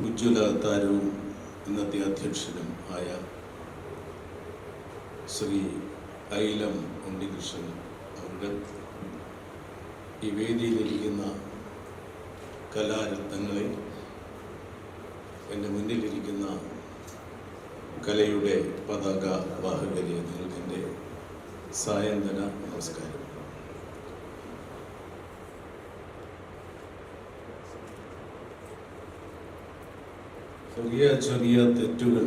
ഉജ്ജ്വല താരവും ഇന്നത്തെ അധ്യക്ഷനും ആയ ശ്രീ ഐലം ഉണ്ണികൃഷ്ണൻ അവരുടെ ഈ വേദിയിലിരിക്കുന്ന കലാരത്നങ്ങളെ, എൻ്റെ മുന്നിലിരിക്കുന്ന കലയുടെ പതാക വാഹകരെ, നിങ്ങൾക്ക് എൻ്റെ സായന്തന നമസ്കാരം. ചെറിയ ചെറിയ തെറ്റുകൾ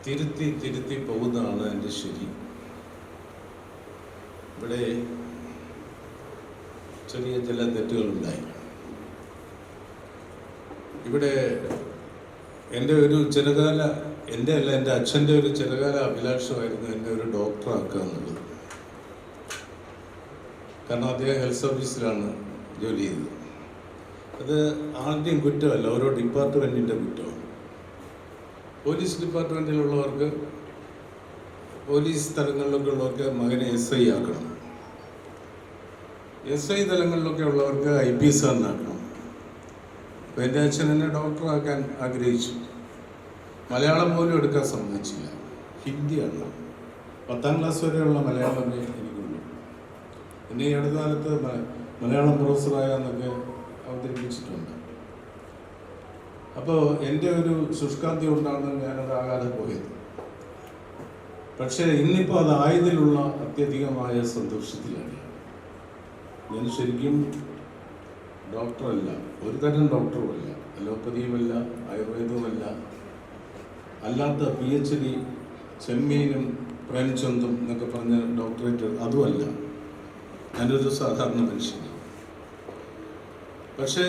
തിരുത്തി പോകുന്നതാണ് എൻ്റെ ശരി. ഇവിടെ ചെറിയ ചില തെറ്റുകളുണ്ടായി. ഇവിടെ എൻ്റെ ഒരു ചെറുകാല, എൻ്റെ അച്ഛൻ്റെ ഒരു ചെറുകാല അഭിലാഷമായിരുന്നു എന്നെ ഒരു ഡോക്ടറാക്കുക എന്നുള്ളത്. കാരണം അദ്ദേഹം ഹെൽത്ത് സർവീസിലാണ് ജോലി ചെയ്തത്. അത് ആരുടെയും കുറ്റമല്ല, ഓരോ ഡിപ്പാർട്ട്മെൻറ്റിൻ്റെ കുറ്റമാണ്. പോലീസ് ഡിപ്പാർട്ട്മെൻറ്റിലുള്ളവർക്ക്, പോലീസ് തലങ്ങളിലൊക്കെ ഉള്ളവർക്ക് മകനെ SI ആക്കണം, SI തലങ്ങളിലൊക്കെ ഉള്ളവർക്ക് IPS ആക്കണം. അപ്പോൾ എൻ്റെ അച്ഛൻ എന്നെ ഡോക്ടറാക്കാൻ ആഗ്രഹിച്ചു. മലയാളം പോലും എടുക്കാൻ സമ്മതിച്ചില്ല, ഹിന്ദിയാണ്. 10ാം ക്ലാസ് വരെയുള്ള മലയാളമേ എനിക്കുള്ളൂ. എന്നെ ഈ അടുത്ത കാലത്ത് മലയാളം പ്രൊഫസറായെന്നൊക്കെ അവതരിപ്പിച്ചിട്ടുണ്ട്. അപ്പോൾ എൻ്റെ ഒരു ശുഷ്കാന്തി കൊണ്ടാണ് ഞാനതാകാതെ പോയത്. പക്ഷേ ഇന്നിപ്പോൾ അതായതിലുള്ള അത്യധികമായ സന്തോഷത്തിലാണ്. ഞാൻ ശരിക്കും ഡോക്ടറല്ല, ഒരു തരം ഡോക്ടറുമല്ല, അലോപ്പതിയുമല്ല, ആയുർവേദവുമല്ല, അല്ലാത്ത PhD ചെമ്മീനും പ്രേംചന്ദും എന്നൊക്കെ പറഞ്ഞ ഡോക്ടറേറ്റ് അതുമല്ല. ഞാനൊരു സാധാരണ മനുഷ്യനാണ്. പക്ഷേ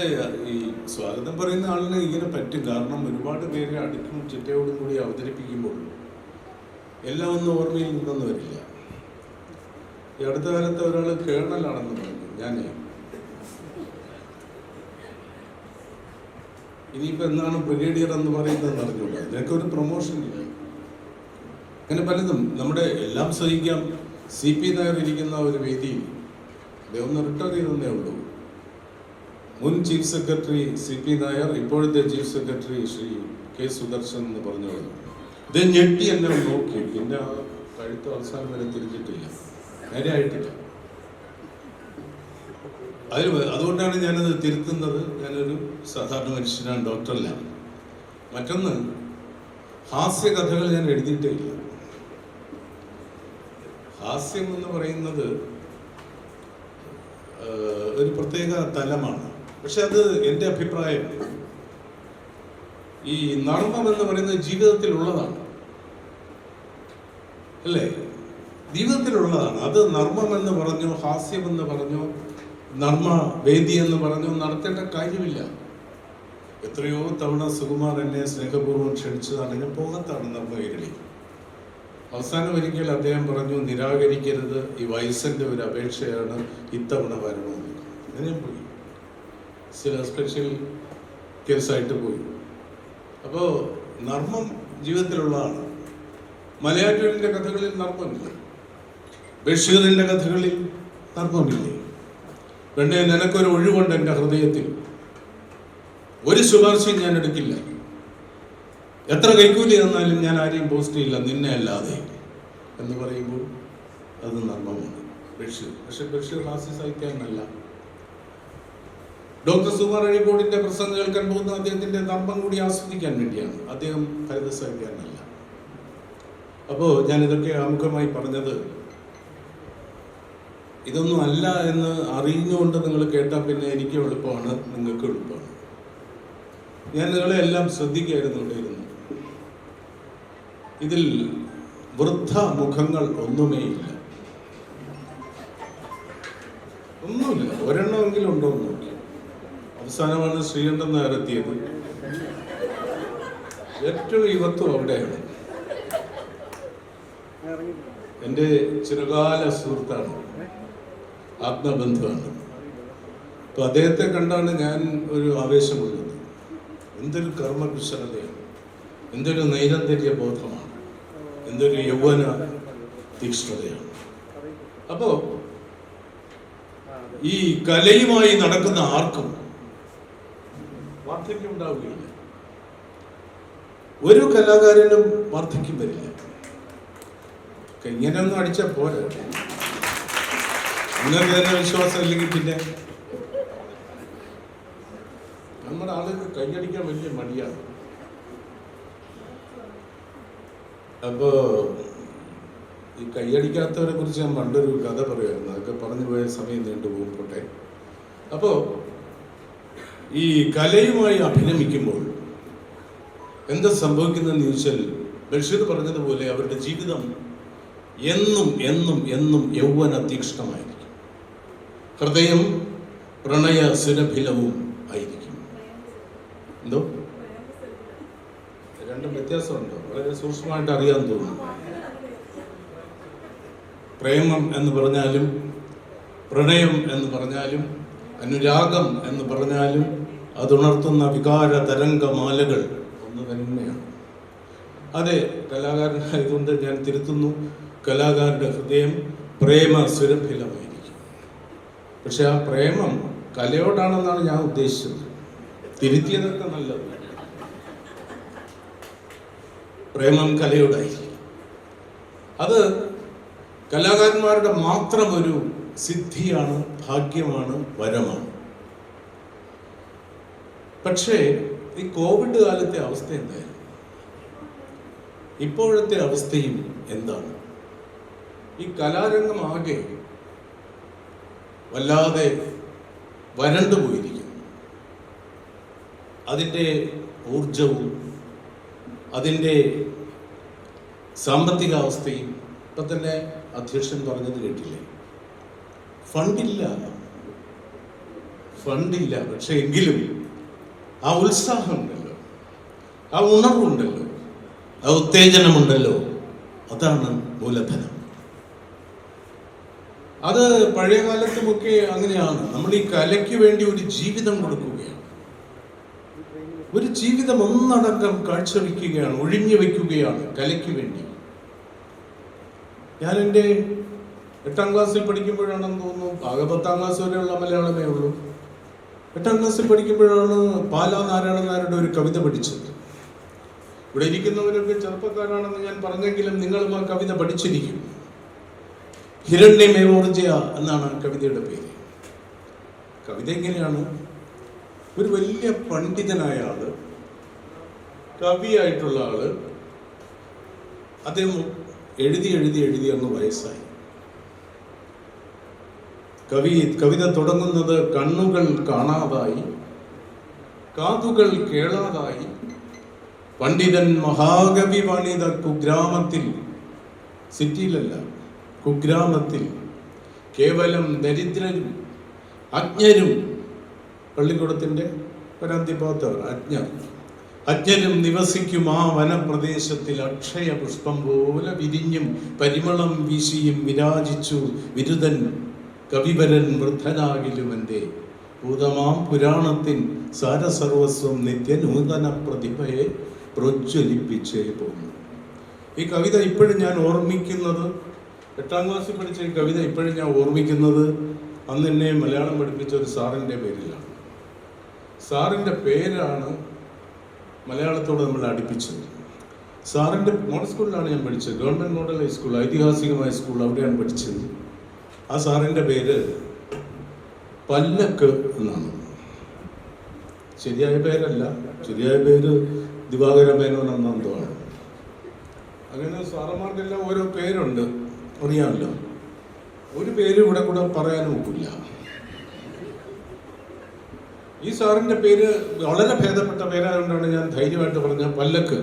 ഈ സ്വാഗതം പറയുന്ന ആളിന് ഇങ്ങനെ പറ്റും. കാരണം ഒരുപാട് പേരെ അടുക്കും ചിട്ടയോടും കൂടി അവതരിപ്പിക്കുമ്പോൾ എല്ലാം ഒന്നും ഓർമ്മയിൽ നിന്നൊന്നും വരില്ല. ഈ അടുത്ത കാലത്ത് ഒരാൾ കേണലാണെന്ന് പറഞ്ഞു. ഞാൻ ഇനിയിപ്പോൾ എന്നാണ് ബ്രിഗേഡിയർ എന്ന് പറയുന്നതെന്ന് അറിഞ്ഞൂടാ. ഇതിനൊക്കെ ഒരു പ്രൊമോഷൻ ഇല്ല. അങ്ങനെ പലതും നമ്മുടെ എല്ലാം സഹിക്കാം. CP നായർ ഇരിക്കുന്ന ഒരു വേദിയിൽ അദ്ദേഹം ഒന്ന് റിട്ടയർ ചെയ്തേ ഉള്ളൂ. മുൻ ചീഫ് സെക്രട്ടറി CP നായർ, ഇപ്പോഴത്തെ chief secretary Shri K Sudarshan എന്ന് പറഞ്ഞോളൂ. ഇത് ഞെട്ടി എന്നെ നോക്കി. പിന്നെ ആ കഴുത്ത് അവസാനം വരെ തിരിച്ചിട്ടില്ല, നേരെയായിട്ടില്ല. അതുകൊണ്ടാണ് ഞാനത് തിരുത്തുന്നത്. ഞാനൊരു സാധാരണ മനുഷ്യനാണ്, ഡോക്ടറല്ല. മറ്റൊന്ന്, ഹാസ്യകഥകൾ ഞാൻ എഴുതിയിട്ടേ ഇല്ല. ഹാസ്യം എന്ന് പറയുന്നത് ഒരു പ്രത്യേക തലമാണ്. പക്ഷെ അത് എൻ്റെ അഭിപ്രായം, ഈ നർമ്മം എന്ന് പറയുന്നത് ജീവിതത്തിലുള്ളതാണ്, അല്ലേ? ജീവിതത്തിലുള്ളതാണ്. അത് നർമ്മം എന്ന് പറഞ്ഞോ, ഹാസ്യം എന്ന് പറഞ്ഞോ, നർമ്മ വേദി എന്ന് പറഞ്ഞോ നടത്തേണ്ട കാര്യമില്ല. എത്രയോ തവണ സുകുമാർ എന്നെ സ്നേഹപൂർവ്വം ക്ഷണിച്ചതാണ്. ഞാൻ പോകത്താണ് നർമ്മവേദി. അവസാനം ഒരിക്കൽ അദ്ദേഹം പറഞ്ഞു, നിരാകരിക്കരുത്, ഈ വയസ്സിൻ്റെ ഒരു അപേക്ഷയാണ്, ഇത്തവണ വരണമെന്ന്. അങ്ങനെ പോയി, ചില സ്പെഷ്യൽ കേസായിട്ട് പോയി. അപ്പോൾ നർമ്മം ജീവിതത്തിലുള്ളതാണ്. മലയാറ്റൂരിൻ്റെ കഥകളിൽ നർമ്മമില്ല, ബഷീറിൻ്റെ കഥകളിൽ നർമ്മമില്ലേ? പെണ്ണെ, നിനക്കൊരു ഒഴിവുണ്ട് എൻ്റെ ഹൃദയത്തിൽ, ഒരു ശുപാർശയും ഞാൻ എടുക്കില്ല, എത്ര കൈക്കൂലി തന്നാലും ഞാൻ ആരെയും പോസ്റ്റ് ചെയ്യില്ല, നിന്നെ അല്ലാതെ എന്ന് പറയുമ്പോൾ അത് നർമ്മമാണ്. ബഷീർ, പക്ഷെ ബഷീർ ഹാസ്യ സാഹിത്യനല്ല. ഡോക്ടർ സുകുമാർ അഴീക്കോടിന്റെ പ്രസംഗം കേൾക്കാൻ പോകുന്ന അദ്ദേഹത്തിന്റെ നർമ്മം കൂടി ആസ്വദിക്കാൻ വേണ്ടിയാണ്. അദ്ദേഹം ഹരിത സാഹിത്യനല്ല. അപ്പോൾ ഞാനിതൊക്കെ ആമുഖമായി പറഞ്ഞത്, ഇതൊന്നും അല്ല എന്ന് അറിഞ്ഞുകൊണ്ട് നിങ്ങൾ കേട്ടാൽ പിന്നെ എനിക്ക് എളുപ്പമാണ്, നിങ്ങൾക്ക് എളുപ്പമാണ്. ഞാൻ നിങ്ങളെ എല്ലാം ശ്രദ്ധിക്കായിരുന്നുണ്ടായിരുന്നു. ഇതിൽ വൃദ്ധ മുഖങ്ങൾ ഒന്നുമേയില്ല, ഒന്നുമില്ല. ഒരെണ്ണമെങ്കിലും ഉണ്ടോ എന്ന് നോക്കി. അവസാനമാണ് ശ്രീകണ്ഠൻ നായർ എത്തിയത്. ഏറ്റവും യുവത്വം അവിടെയാണ്. എൻ്റെ ചിരകാല സുഹൃത്താണ്, ആത്മബന്ധുവാണ്. അപ്പോൾ അദ്ദേഹത്തെ കണ്ടാണ് ഞാൻ ഒരു ആവേശമുള്ളത്. എന്തൊരു കർമ്മകുശലതയാണ്, എന്തൊരു നൈരന്തര്യ ബോധമാണ്, എന്തൊരു യൗവന തീക്ഷ്ണതയാണ്. അപ്പോൾ ഈ കലയുമായി നടക്കുന്ന ആർക്കും വാർദ്ധക്യം ഉണ്ടാവുകയില്ല. ഒരു കലാകാരനും വാർദ്ധക്യം വരില്ല. ഇങ്ങനെയൊന്നും അടിച്ചാൽ പോരാ. നിങ്ങൾക്ക് തന്നെ വിശ്വാസം ഇല്ലെങ്കിൽ പിന്നെ നമ്മുടെ ആളുകൾ കൈയടിക്കാൻ വലിയ മടിയാണ്. അപ്പോ ഈ കൈയടിക്കാത്തവരെ കുറിച്ച് ഞാൻ പണ്ടൊരു കഥ പറയുമായിരുന്നു. അതൊക്കെ പറഞ്ഞു പോയ സമയം നീണ്ടുപോകും. പോട്ടെ. അപ്പോ ഈ കലയുമായി അഭിനമിക്കുമ്പോൾ എന്താ സംഭവിക്കുന്നതെന്ന് ചോദിച്ചാൽ, ബഷീർ പറഞ്ഞതുപോലെ അവരുടെ ജീവിതം എന്നും എന്നും എന്നും യൗവന തീക്ഷ്ണമായിരിക്കും. ഹൃദയം പ്രണയ സുരഭിലവും ആയിരിക്കും. എന്തോ രണ്ടും വ്യത്യാസമുണ്ടോ? വളരെ സൂക്ഷ്മമായിട്ട് അറിയാൻ തോന്നുന്നു. പ്രേമം എന്ന് പറഞ്ഞാലും പ്രണയം എന്ന് പറഞ്ഞാലും അനുരാഗം എന്ന് പറഞ്ഞാലും അതുണർത്തുന്ന വികാര തരംഗമാലകൾ ഒന്ന് തന്നെയാണ്. അതെ, കലാകാരനായതുകൊണ്ട് ഞാൻ തിരുത്തുന്നു. കലാകാരന്റെ ഹൃദയം പ്രേമ സുരഭിലമായിരിക്കും. പക്ഷെ ആ പ്രേമം കലയോടാണെന്നാണ് ഞാൻ ഉദ്ദേശിച്ചത്. തിരുത്തിയതൊക്കെ നല്ലത്. പ്രേമം കലയോടായിരിക്കും. അത് കലാകാരന്മാരുടെ മാത്രം ഒരു സിദ്ധിയാണ്, ഭാഗ്യമാണ്, വരമാണ്. പക്ഷേ ഈ കോവിഡ് കാലത്തെ അവസ്ഥ എന്തായിരുന്നു? ഇപ്പോഴത്തെ അവസ്ഥയും എന്താണ്? ഈ കലാരംഗം ആകെ വല്ലാതെ വരണ്ടു പോയിരിക്കുന്നു. അതിൻ്റെ ഊർജവും അതിൻ്റെ സാമ്പത്തിക അവസ്ഥയും ഇപ്പം തന്നെ അധ്യക്ഷൻ പറഞ്ഞത് കേട്ടില്ലേ? ഫണ്ടില്ല. പക്ഷെ എങ്കിലും ആ ഉത്സാഹമുണ്ടല്ലോ, ആ ഉണർവുണ്ടല്ലോ, ആ ഉത്തേജനമുണ്ടല്ലോ, അതാണ് മൂലധനം. അത് പഴയ കാലത്തുമൊക്കെ അങ്ങനെയാണ്. നമ്മൾ ഈ കലയ്ക്ക് വേണ്ടി ഒരു ജീവിതം കൊടുക്കുകയാണ്. ഒരു ജീവിതം ഒന്നടങ്കം കാഴ്ചവെക്കുകയാണ്, ഒഴിഞ്ഞു വെക്കുകയാണ് കലയ്ക്ക് വേണ്ടി. ഞാൻ എൻ്റെ 8ാം ക്ലാസ്സിൽ പഠിക്കുമ്പോഴാണെന്ന് തോന്നുന്നു, ആകെ 10ാം ക്ലാസ് വരെയുള്ള മലയാളമേ ഉള്ളൂ. 8ാം ക്ലാസ്സിൽ പഠിക്കുമ്പോഴാണ് പാലാ നാരായണൻ നായരുടെ ഒരു കവിത പഠിച്ചത്. ഇവിടെ ഇരിക്കുന്നവരൊക്കെ ചെറുപ്പക്കാരാണെന്ന് ഞാൻ പറഞ്ഞെങ്കിലും നിങ്ങളും ആ കവിത പഠിച്ചിരിക്കും. ഹിരണ്യമേവോർജയ എന്നാണ് ആ കവിതയുടെ പേര്. കവിത എങ്ങനെയാണ്? ഒരു വലിയ പണ്ഡിതനായ ആള്, കവിയായിട്ടുള്ള ആള്, അദ്ദേഹം എഴുതി അങ്ങ് വയസ്സായി. കവിത തുടങ്ങുന്നത് കണ്ണുകൾ കാണാതായി, കാതുകൾ കേളാതായി, പണ്ഡിതൻ മഹാകവി പണിത കുഗ്രാമത്തിൽ, സിറ്റിയിലല്ല കുഗ്രാമത്തിൽ, കേവലം ദരിദ്രരും അജ്ഞരും, പള്ളിക്കൂടത്തിൻ്റെ ഒരന്തിപാത്തവർ അജ്ഞരും നിവസിക്കും ആ വനപ്രദേശത്തിൽ അക്ഷയ പുഷ്പം പോലെ വിരിഞ്ഞും പരിമളം വീശിയും വിരാജിച്ചു വിരുദൻ കവിവരൻ വൃദ്ധനാകിലുമെൻ്റെ ഭൂതമാം പുരാണത്തിൻ സാരസർവസ്വം നിത്യനൂതന പ്രതിഭയെ പ്രോജ്വലിപ്പിച്ചേ പോകുന്നു. ഈ കവിത ഇപ്പോഴും ഞാൻ ഓർമ്മിക്കുന്നത്, 8ാം ക്ലാസ്സിൽ പഠിച്ച ഈ കവിത ഇപ്പോഴും ഞാൻ ഓർമ്മിക്കുന്നത് അന്ന് എന്നെ മലയാളം പഠിപ്പിച്ച ഒരു സാറിൻ്റെ പേരിലാണ്. സാറിൻ്റെ പേരാണ് മലയാളത്തോട് നമ്മൾ അടുപ്പിച്ചത്. സാറിൻ്റെ മോഡൽ സ്കൂളിലാണ് ഞാൻ പഠിച്ചത്, ഗവൺമെൻറ് മോഡൽ ഹൈസ്കൂൾ, ഐതിഹാസികമായ സ്കൂൾ, അവിടെയാണ് പഠിച്ചത്. ആ സാറിൻ്റെ പേര് പല്ലക്ക് എന്നാണ്. ശരിയായ പേരല്ല, ശരിയായ പേര് ദിവാകര മേനോൻ എന്നാണ്. അങ്ങനെ സാറന്മാർക്കെല്ലാം ഓരോ പേരുണ്ട്, അറിയാമല്ലോ. ഒരു പേര് ഇവിടെ കൂടെ പറയാനും ഒക്കില്ല. ഈ സാറിൻ്റെ പേര് വളരെ ഭേദപ്പെട്ട പേരായതുകൊണ്ടാണ് ഞാൻ ധൈര്യമായിട്ട് പറഞ്ഞ പല്ലക്ക്.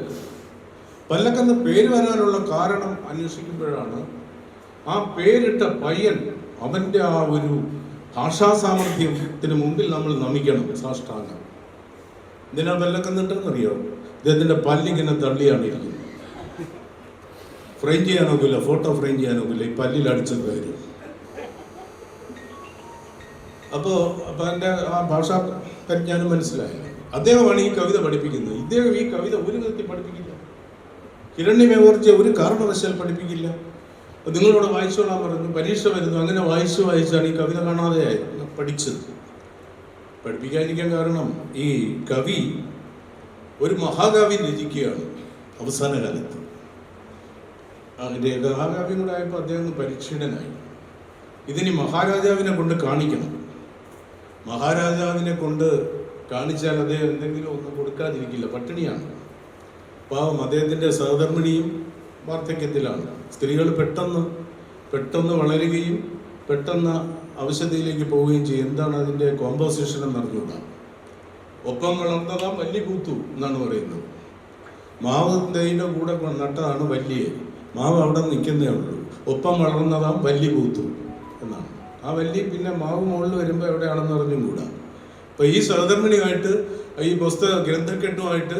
പല്ലക്കെന്ന് പേര് വരാനുള്ള കാരണം അന്വേഷിക്കുമ്പോഴാണ് ആ പേരിട്ട പയ്യൻ, അവൻ്റെ ആ ഒരു ഭാഷാ സാമർഥ്യത്തിന് മുമ്പിൽ നമ്മൾ നമിക്കണം, സാഷ്ടാംഗം. ഇതിനാ പല്ലക്കെന്നിട്ടെന്നറിയോ? ഇദ്ദേഹത്തിൻ്റെ പല്ലിങ്ങനെ തള്ളിയാണ് ഇരിക്കുന്നത്. ഫ്രെയിം ചെയ്യാൻ നോക്കില്ല, ഫോട്ടോ ഫ്രെയിം ചെയ്യാൻ നോക്കില്ല, ഈ പല്ലിൽ അടിച്ചത് പേര്. അപ്പോൾ എൻ്റെ ആ ഭാഷാ പരിജ്ഞാനം മനസ്സിലായില്ല. അദ്ദേഹമാണ് ഈ കവിത പഠിപ്പിക്കുന്നത്. ഇദ്ദേഹം ഈ കവിത ഒരു വിധത്തിൽ പഠിപ്പിക്കില്ല. ഹിരണ്യമേവോർജയ ഒരു കാരണവശാൽ പഠിപ്പിക്കില്ല. നിങ്ങളോട് വായിച്ചോളാൻ പറഞ്ഞു, പരീക്ഷ വരുന്നു, അങ്ങനെ വായിച്ചാണ് ഈ കവിത കാണാതെ ആയിരുന്നു. പഠിച്ചത്. പഠിപ്പിക്കാതിരിക്കാൻ കാരണം ഈ കവി ഒരു മഹാകാവ്യം രചിക്കുകയാണ് അവസാന കാലത്ത്. മഹാകാവ്യം കൂടെ ആയപ്പോൾ അദ്ദേഹം പരിക്ഷീണനായി. ഇതിനി മഹാരാജാവിനെ കൊണ്ട് കാണിക്കണം. മഹാരാജാവിനെ കൊണ്ട് കാണിച്ചാൽ അദ്ദേഹം എന്തെങ്കിലും ഒന്നും കൊടുക്കാതിരിക്കില്ല, പട്ടിണിയാണ്. പാവം അദ്ദേഹത്തിൻ്റെ സഹധർമ്മിണിയും വാർദ്ധക്യത്തിലാണ്. സ്ത്രീകൾ പെട്ടെന്ന് വളരുകയും പെട്ടെന്ന് അവശതയിലേക്ക് പോവുകയും ചെയ്യും. എന്താണ് അതിൻ്റെ കോമ്പോസിഷൻ എന്ന് അറിഞ്ഞുകൂടാ. ഒപ്പം വളർന്നതാം വല്ലി പൂത്തു എന്നാണ് പറയുന്നത്. മാവ് തേയില കൂടെ നട്ടതാണ് വല്ലിയെ, മാവ് അവിടെ നിൽക്കുന്നേ ഉള്ളൂ. ഒപ്പം വളർന്നതാം വല്ലി പൂത്തു എന്നാണ്. ആ വല്ലി പിന്നെ മാവ് മുകളിൽ വരുമ്പോൾ എവിടെയാണെന്ന് അറിഞ്ഞും കൂടാ. അപ്പോൾ ഈ സഹധർമ്മിണിയുമായിട്ട് ഈ ഗ്രന്ഥക്കെട്ടുമായിട്ട്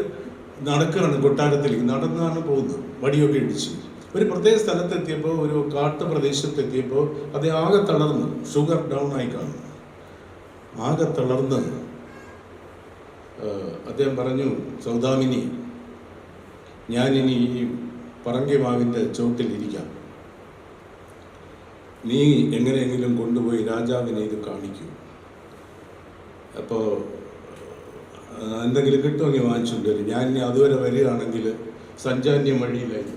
നടക്കുകയാണ്. കൊട്ടാരത്തിലേക്ക് നടന്നാണ് പോകുന്നത്, വടിയൊക്കെ ഇടിച്ച്. ഒരു പ്രത്യേക സ്ഥലത്തെത്തിയപ്പോൾ, ഒരു കാട്ടുപ്രദേശത്തെത്തിയപ്പോൾ അത് ആകെ തളർന്ന്, ഷുഗർ ഡൗൺ ആയി കാണും. ആകെ തളർന്ന് അദ്ദേഹം പറഞ്ഞു, സൗദാമിനി, ഞാനിനി ഈ പറങ്കിമാവിൻ്റെ ചോട്ടിലിരിക്കാം, നീ എങ്ങനെയെങ്കിലും കൊണ്ടുപോയി രാജാവിനെ ഇത് കാണിക്കൂ. അപ്പോൾ എന്തെങ്കിലും കിട്ടുമെങ്കിൽ വാങ്ങിച്ചുകൊണ്ട് വരും, ഞാൻ ഇനി അതുവരെ വരികയാണെങ്കിൽ സഞ്ചാന്യം വഴിയിലായിരിക്കും,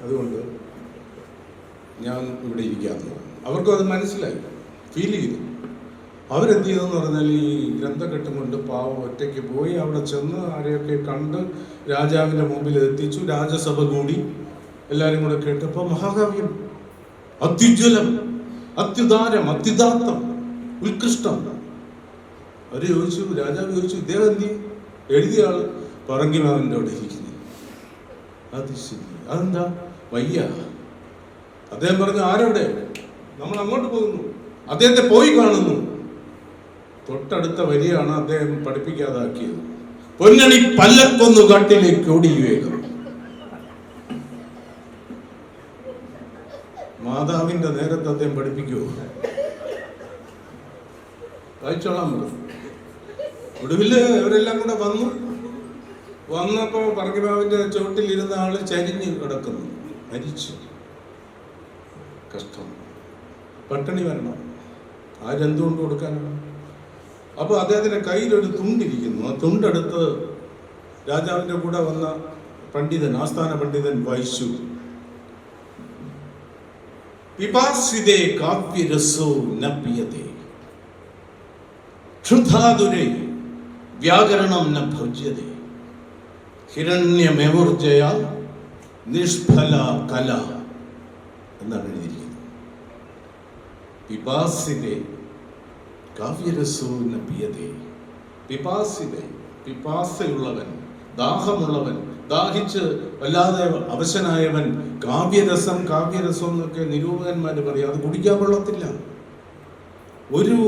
അതുകൊണ്ട് ഞാൻ ഇവിടെ ഇരിക്കാമെന്ന് പറഞ്ഞു. അവർക്കും അത് മനസ്സിലായി, ഫീൽ ചെയ്തു. അവരെന്ത് ചെയ്തെന്ന് പറഞ്ഞാൽ ഈ ഗ്രന്ഥക്കെട്ടും കൊണ്ട് പാവം ഒറ്റയ്ക്ക് പോയി അവിടെ ചെന്ന് ആരെയൊക്കെ കണ്ട് രാജാവിൻ്റെ മുമ്പിൽ എത്തിച്ചു. രാജസഭ കൂടി എല്ലാവരും കൂടെ കേട്ടപ്പോൾ മഹാകാവ്യം, അത്യുജ്വലം, അത്യുദാരം, അത്യുദാത്തം, ഉത്കൃഷ്ടം. അവർ ചോദിച്ചു, രാജാവ് ചോദിച്ചു, ഇദ്ദേഹം എന്ത് എഴുതിയ ആൾ പറങ്കിമാവിൻ്റെ അവിടെ ഇരിക്കുന്നു. അത് ശരി, അതെന്താ വയ്യ? അദ്ദേഹം പറഞ്ഞു, ആരവിടെ? നമ്മൾ അങ്ങോട്ട് പോകുന്നു, അദ്ദേഹത്തെ പോയി കാണുന്നു. തൊട്ടടുത്ത വരിയാണ് അദ്ദേഹം പഠിപ്പിക്കാതാക്കിയത്. പൊന്നണി പല്ലക്കൊന്നു കാട്ടിലേക്ക് ഓടിയുവേഗം. മാതാവിന്റെ നേരത്തെ അദ്ദേഹം പഠിപ്പിക്കുമോ? വായിച്ചോളാം. ഒടുവിൽ ഇവരെല്ലാം കൂടെ വന്നപ്പോൾ പറങ്കിമാവിന്റെ ചുവട്ടിലിരുന്ന ആള് ചരിഞ്ഞ് കിടക്കുന്നു, മരിച്ചു. കഷ്ടം, പട്ടിണി വരണം, ആരെന്തുകൊണ്ട് കൊടുക്കാനാണ്? അപ്പോൾ അദ്ദേഹത്തിന്റെ കയ്യിലൊരു തുണ്ടിരിക്കുന്നു. ആ തുണ്ടെടുത്ത് രാജാവിന്റെ കൂടെ വന്ന പണ്ഡിതൻ, ആസ്ഥാന പണ്ഡിതൻ വായിച്ചു. പിപാസിതേ കാവ്യരസോ നപ്യതേ ക്ഷുധാതുരേ വ്യാകരണം ന ഭജ്യതേ ഹിരണ്യമേവുർജയ നിഷ്ഫല കല എന്നാണ് എഴുതിയിരിക്കുന്നത്. പിപാസിതേ കാവ്യരസോ നപ്യതേ. പിപാസിതേ, പിപാസയുള്ളവൻ, ദാഹമുള്ളവൻ, ദാഹിച്ച് വല്ലാതെ അവശനായവൻ കാവ്യരസം എന്നൊക്കെ നിരൂപകന്മാർ പറയും. അത് കുടിക്കാൻ കൊള്ളത്തില്ല. ഒരു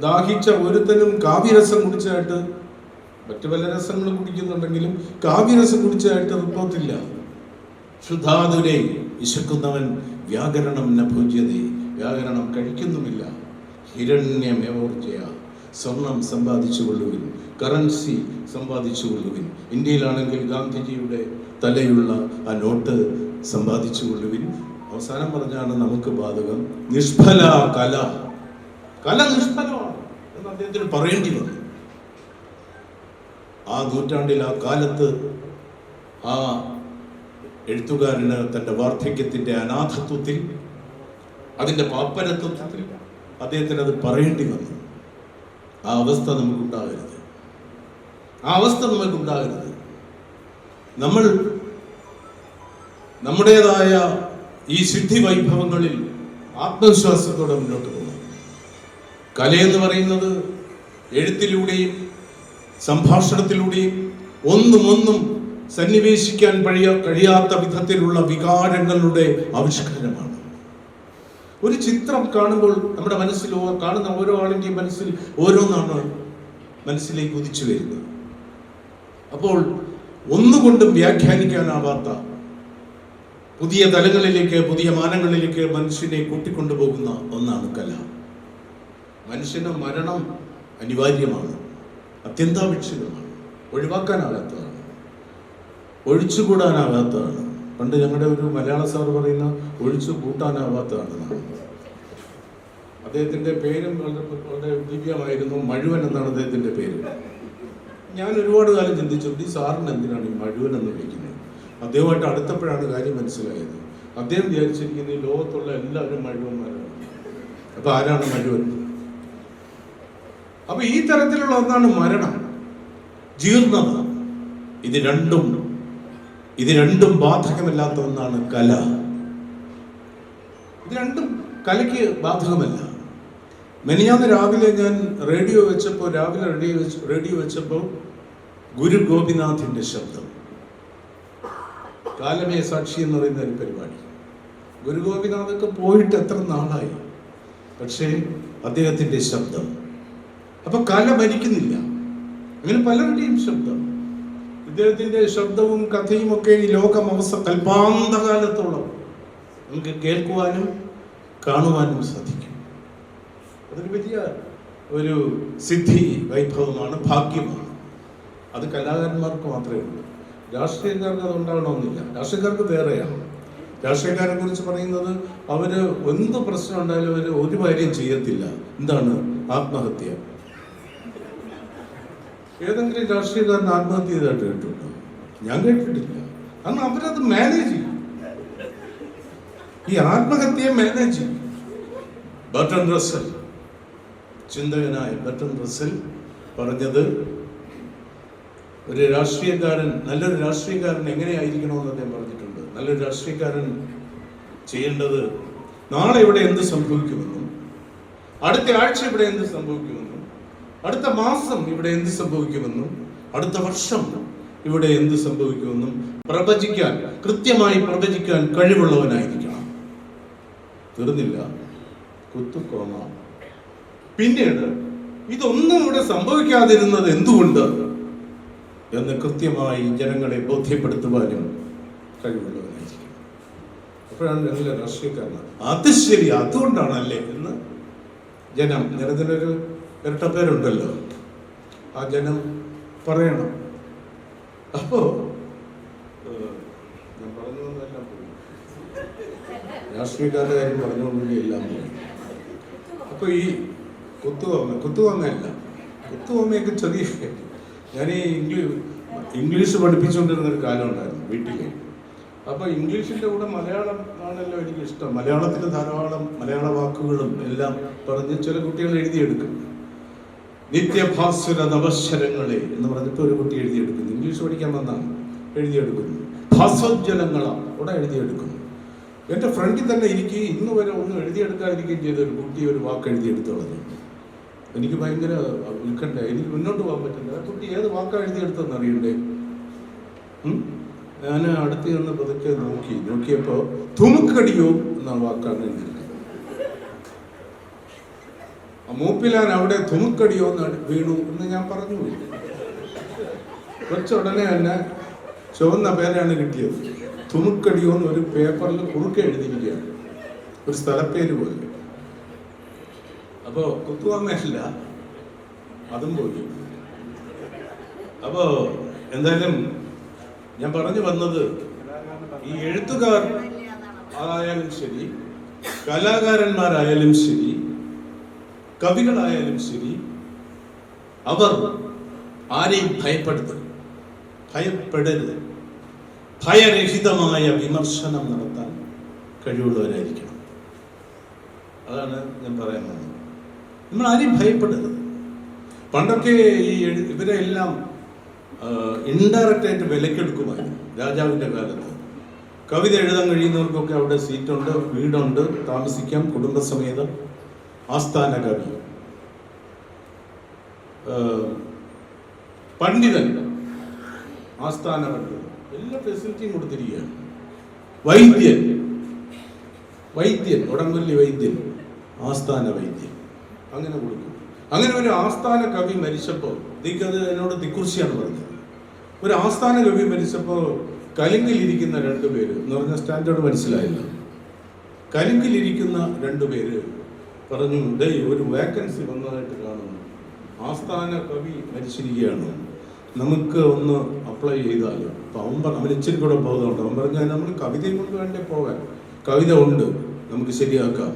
ദാഹിച്ച ഒരുത്തനും കാവ്യരസം കുടിച്ചായിട്ട്, മറ്റു പല രസങ്ങളും കുടിക്കുന്നുണ്ടെങ്കിലും കാവ്യരസം കുടിച്ചായിട്ട് റിപ്പോർട്ടില്ല. ക്ഷുധാതുരേ, വിശക്കുന്നവൻ വ്യാകരണം ന ഭുജ്യതേ, വ്യാകരണം കഴിക്കുന്നുമില്ല. ഹിരണ്യമേവോർജയ, സ്വർണം സമ്പാദിച്ചു കൊള്ളുവിൻ, കറൻസി സമ്പാദിച്ചു കൊള്ളുവിൻ. ഇന്ത്യയിലാണെങ്കിൽ ഗാന്ധിജിയുടെ തലയുള്ള ആ നോട്ട് സമ്പാദിച്ചു കൊള്ളുവിൻ. അവസാനം പറഞ്ഞാണ് നമുക്ക് ബാധകം, നിഷ്ഫല കല, കല നിഷ്ഫലമാണ് എന്ന് അദ്ദേഹത്തിന് പറയേണ്ടി വന്നു. ആ നൂറ്റാണ്ടിൽ, ആ കാലത്ത് ആ എഴുത്തുകാരന് തൻ്റെ വാർദ്ധക്യത്തിൻ്റെ അനാഥത്വത്തിൽ, അതിൻ്റെ പാപ്പരത്വത്തിൽ അദ്ദേഹത്തിന് അത് പറയേണ്ടി വന്നു. ആ അവസ്ഥ നമുക്കുണ്ടാകരുത്, ആ അവസ്ഥ നമുക്കുണ്ടാകരുത്. നമ്മൾ നമ്മുടേതായ ഈ സിദ്ധി വൈഭവങ്ങളിൽ ആത്മവിശ്വാസത്തോടെ മുന്നോട്ട് പോകണം. കലയെന്ന് പറയുന്നത് എഴുത്തിലൂടെയും സംഭാഷണത്തിലൂടെയും ഒന്നും സന്നിവേശിക്കാൻ കഴിയാത്ത വിധത്തിലുള്ള വികാരങ്ങളുടെ ആവിഷ്കാരമാണ്. ഒരു ചിത്രം കാണുമ്പോൾ നമ്മുടെ മനസ്സിൽ, കാണുന്ന ഓരോ ആളിൻ്റെയും മനസ്സിൽ ഓരോന്നാണ് മനസ്സിലേക്ക് ഉദിച്ചു വരുന്നത്. അപ്പോൾ ഒന്നുകൊണ്ടും വ്യാഖ്യാനിക്കാനാവാത്ത പുതിയ തലങ്ങളിലേക്ക്, പുതിയ മാനങ്ങളിലേക്ക് മനുഷ്യനെ കൂട്ടിക്കൊണ്ടുപോകുന്ന ഒന്നാണ് കല. മനുഷ്യന് മരണം അനിവാര്യമാണ്, അത്യന്താപേക്ഷിതമാണ്, ഒഴിവാക്കാനാകാത്തതാണ്, ഒഴിച്ചുകൂടാനാകാത്തതാണ്. പണ്ട് ഞങ്ങളുടെ ഒരു മലയാള സാർ പറയുന്ന ഒഴിച്ചു കൂട്ടാനാവാത്തതാണ്. അദ്ദേഹത്തിൻ്റെ പേരും വളരെ ദിവ്യമായിരുന്നു. മഴുവൻ എന്നാണ് അദ്ദേഹത്തിൻ്റെ പേര്. ഞാൻ ഒരുപാട് കാലം ചിന്തിച്ചു, ഈ സാറിന് എന്തിനാണ് ഈ മഴുവൻ എന്ന് വിളിക്കുന്നത്? അദ്ദേഹമായിട്ട് അടുത്തപ്പോഴാണ് കാര്യം മനസ്സിലായത്. അദ്ദേഹം വിചാരിച്ചിരിക്കുന്ന ഈ ലോകത്തുള്ള എല്ലാവരും മഴുവന്മാരാണ്. അപ്പൊ ആരാണ് മഴുവൻ? അപ്പൊ ഈ തരത്തിലുള്ള ഒന്നാണ് മരണം, ജീർണത. ഇത് രണ്ടും ബാധകമല്ലാത്ത ഒന്നാണ് കല. ഇത് രണ്ടും കലയ്ക്ക് ബാധകമല്ല. മെനിഞ്ഞാന്ന് രാവിലെ ഞാൻ റേഡിയോ വെച്ചപ്പോൾ ഗുരു ഗോപിനാഥിന്റെ ശബ്ദം, കാലമേ സാക്ഷി എന്ന് പറയുന്ന ഒരു പരിപാടി. ഗുരു ഗോപിനാഥൊക്കെ പോയിട്ട് എത്ര നാളായി, പക്ഷേ അദ്ദേഹത്തിന്റെ ശബ്ദം. അപ്പൊ കല മരിക്കുന്നില്ല. അങ്ങനെ പലരുടെയും ശബ്ദം, ഇദ്ദേഹത്തിന്റെ ശബ്ദവും കഥയും ഒക്കെ ഈ ലോകം കൽപ്പാന്തകാലത്തോളം നമുക്ക് കേൾക്കുവാനും കാണുവാനും സാധിക്കും. അതൊരു വലിയ ഒരു സിദ്ധി വൈഭവമാണ്, ഭാഗ്യമാണ്. അത് കലാകാരന്മാർക്ക് മാത്രമേ ഉള്ളൂ. രാഷ്ട്രീയക്കാർക്ക് അത് ഉണ്ടാകണമെന്നില്ല. രാഷ്ട്രീയക്കാർക്ക് വേറെയാണ്. രാഷ്ട്രീയക്കാരെ കുറിച്ച് പറയുന്നത് അവര് എന്ത് പ്രശ്നം ഉണ്ടായാലും അവര് ഒരു കാര്യം ചെയ്യത്തില്ല. എന്താണ്? ആത്മഹത്യ. ഏതെങ്കിലും രാഷ്ട്രീയക്കാരൻ ആത്മഹത്യ ചെയ്തായിട്ട് കേട്ടിട്ടുണ്ടോ? ഞാൻ കേട്ടിട്ടില്ല. അന്ന് അവരത് മാനേജ് ചെയ്യും. ഈ ആത്മഹത്യയെ മാനേജ് ചെയ്യും. ബർട്രൻഡ് റസ്സൽ, ചിന്തകനായ ബർട്രൻഡ് റസ്സൽ പറഞ്ഞത്, ഒരു രാഷ്ട്രീയക്കാരൻ, നല്ലൊരു രാഷ്ട്രീയക്കാരൻ എങ്ങനെയായിരിക്കണമെന്ന് അദ്ദേഹം പറഞ്ഞിട്ടുണ്ട്. നല്ലൊരു രാഷ്ട്രീയക്കാരൻ ചെയ്യേണ്ടത് നാളെ ഇവിടെ എന്ത് സംഭവിക്കുമെന്നും, അടുത്ത ആഴ്ച ഇവിടെ എന്ത് സംഭവിക്കുമെന്നും, അടുത്ത മാസം ഇവിടെ എന്ത് സംഭവിക്കുമെന്നും, അടുത്ത വർഷം ഇവിടെ എന്ത് സംഭവിക്കുമെന്നും കൃത്യമായി പ്രവചിക്കാൻ കഴിവുള്ളവനായിരിക്കണം. തീർന്നില്ല, കുത്തുകോമ. പിന്നീട് ഇതൊന്നും ഇവിടെ സംഭവിക്കാതിരുന്നത് എന്തുകൊണ്ട് എന്ന് കൃത്യമായി ജനങ്ങളെ ബോധ്യപ്പെടുത്തുവാനും കഴിവുള്ളവനായിരിക്കും. അപ്പോഴാണ് ഞങ്ങൾ രാഷ്ട്രീയക്കാരനാണ്. അത് ശരി, അതുകൊണ്ടാണല്ലേ എന്ന് ജനത്തിനൊരു ഇരട്ടപ്പേരുണ്ടല്ലോ, ആ ജനം പറയണം. അപ്പോ ഞാൻ പറഞ്ഞതെല്ലാം പോയി, രാഷ്ട്രീയക്കാരുടെ കാര്യം പറഞ്ഞുകൊണ്ടേ എല്ലാം പോയി. അപ്പൊ ഈ കുത്തുവമ്മയല്ല, കുത്തുവമ്മയൊക്കെ ചെറിയ, ഞാൻ ഈ ഇംഗ്ലീഷ് പഠിപ്പിച്ചുകൊണ്ടിരുന്ന ഒരു കാലം ഉണ്ടായിരുന്നു വീട്ടില്. അപ്പൊ ഇംഗ്ലീഷിന്റെ കൂടെ മലയാളം ആണല്ലോ എനിക്ക് ഇഷ്ടം. മലയാളത്തിൽ ധാരാളം മലയാള വാക്കുകളും എല്ലാം പറഞ്ഞ് ചില കുട്ടികൾ എഴുതിയെടുക്കും. നിത്യഭാസ്വര നവശരങ്ങളെ എന്ന് പറഞ്ഞിട്ട് ഒരു കുട്ടി എഴുതിയെടുക്കുന്നു. ഇംഗ്ലീഷ് പഠിക്കാൻ വന്നാണ് എഴുതിയെടുക്കുന്നു. ഭാസ്വജ്വലങ്ങള അവിടെ എഴുതിയെടുക്കുന്നു. എൻ്റെ ഫ്രണ്ടിൽ തന്നെ എനിക്ക് ഇന്ന് വരെ ഒന്നും എഴുതിയെടുക്കാതിരിക്കുകയും ചെയ്ത ഒരു കുട്ടി ഒരു വാക്ക് എഴുതിയെടുത്തോളൂ. എനിക്ക് ഭയങ്കര ഉത്കണ്ഠ, എനിക്ക് മുന്നോട്ട് പോകാൻ പറ്റില്ല. ആ കുട്ടി ഏത് വാക്കാണ് എഴുതിയെടുത്തതെന്ന് അറിയണ്ടേ? ഞാൻ അടുത്ത് ചെന്ന് പതുക്കെ നോക്കിയപ്പോ തുമുക്കടിയോ എന്ന വാക്കാണ് എഴുതിയിരിക്കുന്നത്. മൂപ്പിലാൻ അവിടെ തുമുക്കടിയോ എന്ന് വീണു എന്ന് ഞാൻ പറഞ്ഞു. കുറച്ചുടനെ തന്നെ ചുവന്ന പേരാണ് കിട്ടിയത്. തുമുക്കടിയോ എന്ന് ഒരു പേപ്പറിൽ കുറുക്കെ എഴുതിയിരിക്കുകയാണ്, ഒരു സ്ഥലപ്പേര് പോലെ. അപ്പോ കുത്തുവാമയല്ല, അതും പോയി. അപ്പോ എന്തായാലും ഞാൻ പറഞ്ഞു വന്നത്, ഈ എഴുത്തുകാർ ആയാലും ശരി, കലാകാരന്മാരായാലും ശരി, കവികളായാലും ശരി, അവർ ആരെയും ഭയപ്പെടരുത്. ഭയരഹിതമായ വിമർശനം നടത്താൻ കഴിവുള്ളവരായിരിക്കണം. അതാണ് ഞാൻ പറയാൻ വന്നത്. നമ്മൾ ആരെയും ഭയപ്പെടരുത്. പണ്ടൊക്കെ ഈ ഇവരെ എല്ലാം ഇൻഡയറക്റ്റ് ആയിട്ട് വിലക്കെടുക്കുമായിരുന്നു. രാജാവിൻ്റെ കാലത്ത് കവിത എഴുതാൻ കഴിയുന്നവർക്കൊക്കെ അവിടെ സീറ്റുണ്ട്, വീടുണ്ട്, താമസിക്കാം കുടുംബസമേതം. ആസ്ഥാന കവി, പണ്ഡിതൻ, ആസ്ഥാന പണ്ഡിതൻ, എല്ലാ ഫെസിലിറ്റിയും കൊടുത്തിരിക്കുകയാണ്. വൈദ്യൻ, ഉടമ്പള്ളി വൈദ്യൻ, ആസ്ഥാന വൈദ്യൻ, അങ്ങനെ കൊടുക്കും. അങ്ങനെ ഒരു ആസ്ഥാന കവി മരിച്ചപ്പോൾ, അത് എന്നോട് തിക്കുറിശിയാണ് പറഞ്ഞത്. ഒരു ആസ്ഥാന കവി മരിച്ചപ്പോൾ കലിങ്കിലിരിക്കുന്ന രണ്ടുപേര് എന്ന് പറഞ്ഞ സ്റ്റാൻഡേർഡ് മനസ്സിലായില്ല. കലിങ്കിലിരിക്കുന്ന രണ്ടുപേര് പറഞ്ഞു, ഒരു വേക്കൻസി വന്നതായിട്ട് കാണുന്നു, ആസ്ഥാന കവി മരിച്ചിരിക്കുകയാണ്, നമുക്ക് ഒന്ന് അപ്ലൈ ചെയ്താലോ? അപ്പം അവൻ ഇച്ചിരി കൂടെ ബോധമുണ്ട്. അവൻ പറഞ്ഞാൽ നമ്മൾ കവിതയും കൊണ്ട് വേണ്ടേ പോകാൻ, കവിത ഉണ്ട്, നമുക്ക് ശരിയാക്കാം.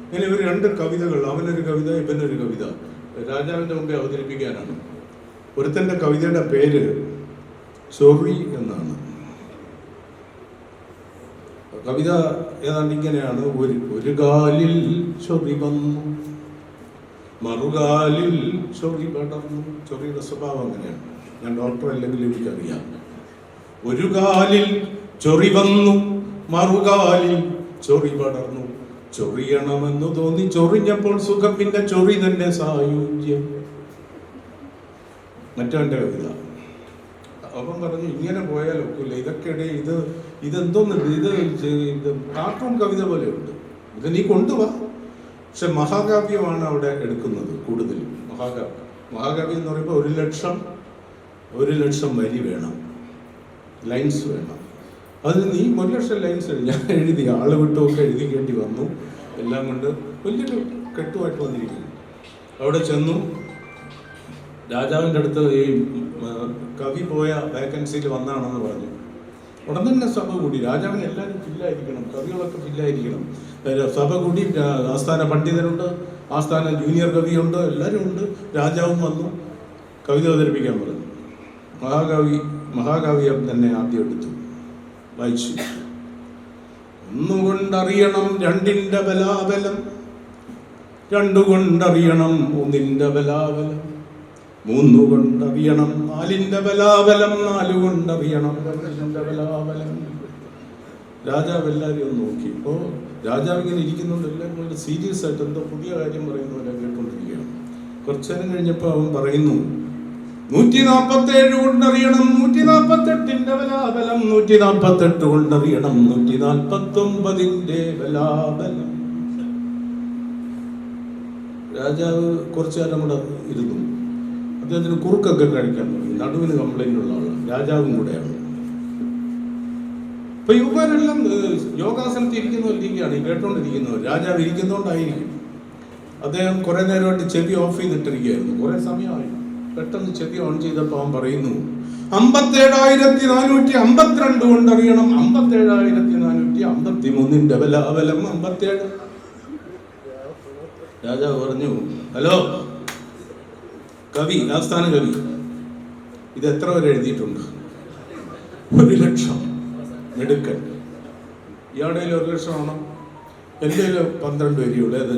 ഇങ്ങനെ ഇവർ രണ്ട് കവിതകൾ, അവനൊരു കവിത ഇവനൊരു കവിത രാജാവിൻ്റെ മുമ്പേ അവതരിപ്പിക്കാനാണ്. ഒരുത്തൻ്റെ കവിതയുടെ പേര് ചൊറി എന്നാണ്. കവിത ഏതാണ്ട് ഇങ്ങനെയാണ്: ഒരു കാലിൽ ചൊറി വന്നു, മറുകാലിൽ ചൊറി പടർന്നു. ചൊറിയുടെ സ്വഭാവം അങ്ങനെയാണ്. ഞാൻ ഡോക്ടർ അല്ലെങ്കിൽ എനിക്കറിയാം. ഒരു കാലിൽ ചൊറി വന്നു, മറുകാലിൽ ചൊറി പടർന്നു. ചൊറിയണമെന്ന് തോന്നി ചൊറിഞ്ഞപ്പോൾ സുഖം, പിന്നെ ചൊറി തന്നെ സായുജ്യം. മറ്റവന്റെ കവിത. അവൻ പറഞ്ഞു ഇങ്ങനെ പോയാൽ ഒക്കില്ല, ഇതൊക്കെ ഇതെന്തോന്നുണ്ട്, ഇത് കാർട്ടൂൺ കവിത പോലെയുണ്ട്, ഇത് നീ കൊണ്ടുപോവാ. പക്ഷെ മഹാകാവ്യമാണ് അവിടെ എടുക്കുന്നത് കൂടുതലും. മഹാകാവ്യം എന്ന് പറയുമ്പോൾ 1,00,000 വരി വേണം, ലൈൻസ് വേണം. അതിന് നീ 1,00,000 ലൈൻസ് ഞാൻ എഴുതി, ആള് വിട്ടുമൊക്കെ എഴുതിക്കേണ്ടി വന്നു. എല്ലാം കൊണ്ട് വലിയൊരു കെട്ടുമായിട്ട് വന്നിരിക്കുന്നു. അവിടെ ചെന്നു. രാജാവിൻ്റെ അടുത്ത് ഈ കവി പോയ വേക്കൻസിയിൽ വന്നാണെന്ന് പറഞ്ഞു. ഉടൻ തന്നെ സഭ കൂടി. രാജാവിന് എല്ലാവരും ഫില്ലായിരിക്കണം, കവികളൊക്കെ ഫില്ലായിരിക്കണം. സഭ കൂടി. ആസ്ഥാന പണ്ഡിതരുണ്ട്, ആസ്ഥാന ജൂനിയർ കവിയുണ്ട്, എല്ലാവരും ഉണ്ട്. രാജാവും വന്നു കവിത അവതരിപ്പിക്കാൻ പറഞ്ഞു. മഹാകാവ്യം തന്നെ ആദ്യം എടുത്തു വായിച്ചു. ഒന്നുകൊണ്ടറിയണം രണ്ടിൻ്റെ ബലാബലം, രണ്ടുകൊണ്ടറിയണം ഒന്നിൻ്റെ ബലാബലം, മൂന്നുകൊണ്ടറിയണം നാലിൻ്റെ ബലാബലം, നാലുകൊണ്ടറിയണം രണ്ടിൻ്റെ ബലാബലം. രാജാവ് എല്ലാവരും ഒന്ന് നോക്കി. ഇപ്പോൾ രാജാവ് ഇങ്ങനെ ഇരിക്കുന്നുണ്ട്, എല്ലാവരും വളരെ സീരിയസ് ആയിട്ട് എന്തോ പുതിയ കാര്യം പറയുന്ന പോലെ കേട്ടുകൊണ്ടിരിക്കുകയാണ്. കുറച്ചു നേരം കഴിഞ്ഞപ്പോൾ അവൻ പറയുന്നു, 147 കൊണ്ടറിയണം 148ന്റെ ബലാബലം, 148 കൊണ്ടറിയണം 149ന്റെ ബലാബലം. രാജാവ് കുറച്ചു നേരം കൂടെ ഇരുന്നു. അദ്ദേഹത്തിന് കുറുക്കൊക്കെ കഴിക്കാൻ തുടങ്ങി. നടുവിന് കംപ്ലൈന്റ് ഉള്ള ആളാണ്, രാജാവും കൂടെയാണ്. ഇപ്പൊ യുവമാരെല്ലാം യോഗാസനത്തിൽ ഇരിക്കുന്നവരിക്കുകയാണ്, കേട്ടോണ്ടിരിക്കുന്നവർ. രാജാവ് ഇരിക്കുന്നോണ്ടായിരിക്കും. അദ്ദേഹം കുറെ നേരമായിട്ട് ചെവി ഓഫ് ചെയ്തിട്ടിരിക്കുകയായിരുന്നു, കുറെ സമയമായി. പെട്ടെന്ന് ചെവി ഓൺ ചെയ്തപ്പോൾ അവൻ പറയുന്നു, 57,452 കൊണ്ടറിയണം 57,453ന്റെ ബലാബലം 57. രാജാവ് പറഞ്ഞു, ഹലോ കവി, ആസ്ഥാന കവി, ഇത് എത്ര വരെ എഴുതിയിട്ടുണ്ട്? 1,00,000. മിടുക്കൻ. ഇയാളുടെ 1,00,000 ആണോ? എൻ്റെ 12 വരിയുള്ളൂ. അത്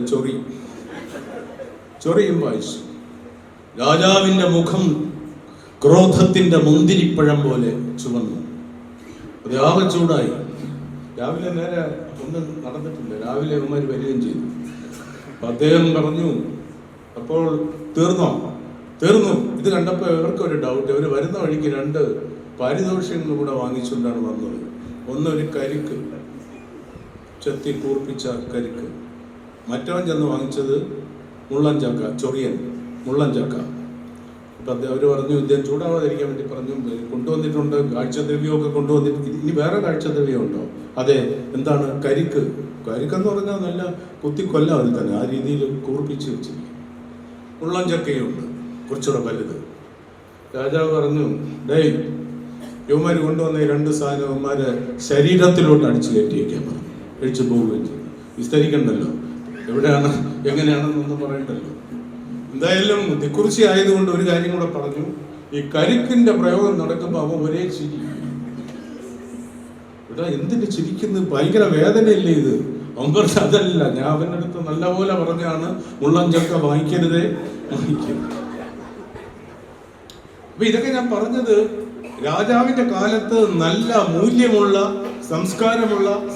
ചൊറിയും വായിച്ചു. രാജാവിൻ്റെ മുഖം ക്രോധത്തിന്റെ മുന്തിരിപ്പഴം പോലെ ചുവന്നു. അത് ആകെ ചൂടായി. രാവിലെ നേരെ ഒന്നും നടന്നിട്ടില്ല. രാവിലെ അവന്മാർ വരികയും ചെയ്തു. അദ്ദേഹം പറഞ്ഞു, അപ്പോൾ തീർന്നു. ഇത് കണ്ടപ്പോൾ ഇവർക്കൊരു ഡൗട്ട്. ഇവർ വരുന്ന വഴിക്ക് 2 പാരിതോഷികങ്ങൾ കൂടെ വാങ്ങിച്ചുകൊണ്ടാണ് വന്നത്. ഒന്നൊരു കരിക്ക്, ചെത്തി കൂർപ്പിച്ച കരിക്ക്. മറ്റവൻ ചെന്ന് വാങ്ങിച്ചത് മുള്ളൻ ചക്ക, ചൊറിയൻ മുള്ളൻ ചക്ക. അപ്പം അവർ പറഞ്ഞു, ഇദ്ദേഹം ചൂടാവാതിരിക്കാൻ വേണ്ടി പറഞ്ഞു, കൊണ്ടുവന്നിട്ടുണ്ട് കാഴ്ചദ്രവ്യമൊക്കെ കൊണ്ടുവന്നിട്ട്. ഇനി വേറെ കാഴ്ചദ്രവ്യം ഉണ്ടോ? അതെ. എന്താണ്? കരിക്കെന്ന് പറഞ്ഞാൽ നല്ല കുത്തിക്കൊല്ലാം അതിൽ തന്നെ, ആ രീതിയിൽ കൂർപ്പിച്ച് വെച്ചിരിക്കും. മുള്ളൻ ചക്കയുണ്ട്, കുറച്ചുകൂടെ വലുത്. രാജാവ് പറഞ്ഞു, ഡേയ്, യുവമാർ കൊണ്ടുവന്ന 2 സാധനം യുവമാരെ ശരീരത്തിലോട്ട് അടിച്ചു കയറ്റിയേക്കാൻ പറഞ്ഞു. കഴിച്ചു പോവുകയും ചെയ്തു. വിസ്തരിക്കണ്ടല്ലോ, എവിടെയാണ് എങ്ങനെയാണെന്നൊന്നും പറയണ്ടല്ലോ. എന്തായാലും ദിക്കുറിശി ആയതുകൊണ്ട് ഒരു കാര്യം കൂടെ പറഞ്ഞു. ഈ കരിക്കിന്റെ പ്രയോഗം നടക്കുമ്പോൾ അവൻ ഒരേ ചിരി. ഇവിടെ എന്തിന് ചിരിക്കുന്നത്? ഭയങ്കര വേദനയില്ലേ ഇത്? അവൻ പറഞ്ഞ അതല്ല, ഞാൻ അവൻ്റെ അടുത്ത് നല്ലപോലെ പറഞ്ഞാണ് മുള്ളൻ ചക്ക വാങ്ങിക്കരുതേ, വാങ്ങിക്കരുത്. അപ്പൊ ഇതൊക്കെ ഞാൻ പറഞ്ഞത് രാജാവിന്റെ കാലത്ത് നല്ല മൂല്യമുള്ള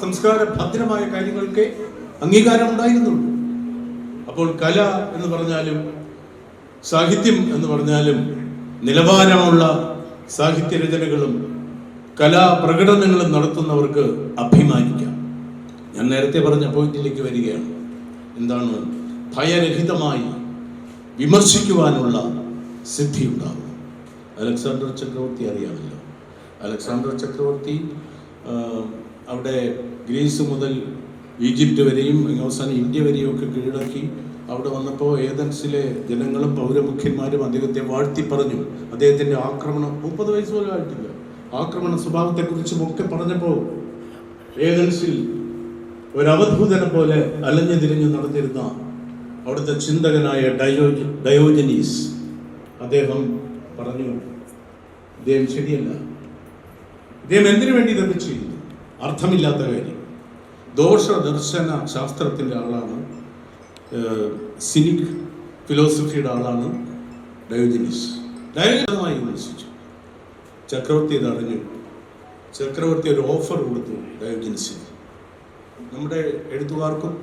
സംസ്കാര ഭദ്രമായ കാര്യങ്ങൾക്ക് അംഗീകാരം ഉണ്ടായിരുന്നുള്ളൂ. അപ്പോൾ കല എന്ന് പറഞ്ഞാലും സാഹിത്യം എന്ന് പറഞ്ഞാലും നിലവാരമുള്ള സാഹിത്യ രചനകളും കലാപ്രകടനങ്ങളും നടത്തുന്നവർക്ക് അഭിമാനിക്കാം. ഞാൻ നേരത്തെ പറഞ്ഞ പോയിന്റിലേക്ക് വരികയാണ്. എന്താണ്? ഭയരഹിതമായി വിമർശിക്കുവാനുള്ള സിദ്ധി ഉണ്ടാവും. അലക്സാണ്ടർ ചക്രവർത്തി അറിയാമല്ലോ. അലക്സാണ്ടർ ചക്രവർത്തി അവിടെ ഗ്രീസ് മുതൽ ഈജിപ്റ്റ് വരെയും അവസാനം ഇന്ത്യ വരെയും ഒക്കെ കീഴടക്കി. അവിടെ വന്നപ്പോൾ ഏതൻസിലെ ജനങ്ങളും പൗരമുഖ്യന്മാരും അദ്ദേഹത്തെ വാഴ്ത്തി പറഞ്ഞു. അദ്ദേഹത്തിൻ്റെ ആക്രമണം, 30 വയസ്സ് പോലും ആയിട്ടില്ല, ആക്രമണ സ്വഭാവത്തെക്കുറിച്ചും ഒക്കെ പറഞ്ഞപ്പോൾ ഏതൻസിൽ ഒരവധൂതനെ പോലെ അലഞ്ഞു തിരിഞ്ഞു നടന്നിരുന്ന അവിടുത്തെ ചിന്തകനായ ഡയോജനീസ് അദ്ദേഹം പറഞ്ഞു, ഇദ്ദേഹം ശരിയല്ല, ഇദ്ദേഹം എന്തിനു വേണ്ടി ഇതൊക്കെ ചെയ്യുന്നു? അർത്ഥമില്ലാത്ത കാര്യം. ദോഷദർശന ശാസ്ത്രത്തിൻ്റെ ആളാണ്, സിനിക് ഫിലോസഫിയുടെ ആളാണ് ഡയോജനീസ്. ഡയോജനീസമായി വിമർശിച്ചു. ചക്രവർത്തി ഇതറിഞ്ഞു. ചക്രവർത്തി ഒരു ഓഫർ കൊടുത്തു ഡയോജനീസിന്. നമ്മുടെ എഴുത്തുകാർക്കും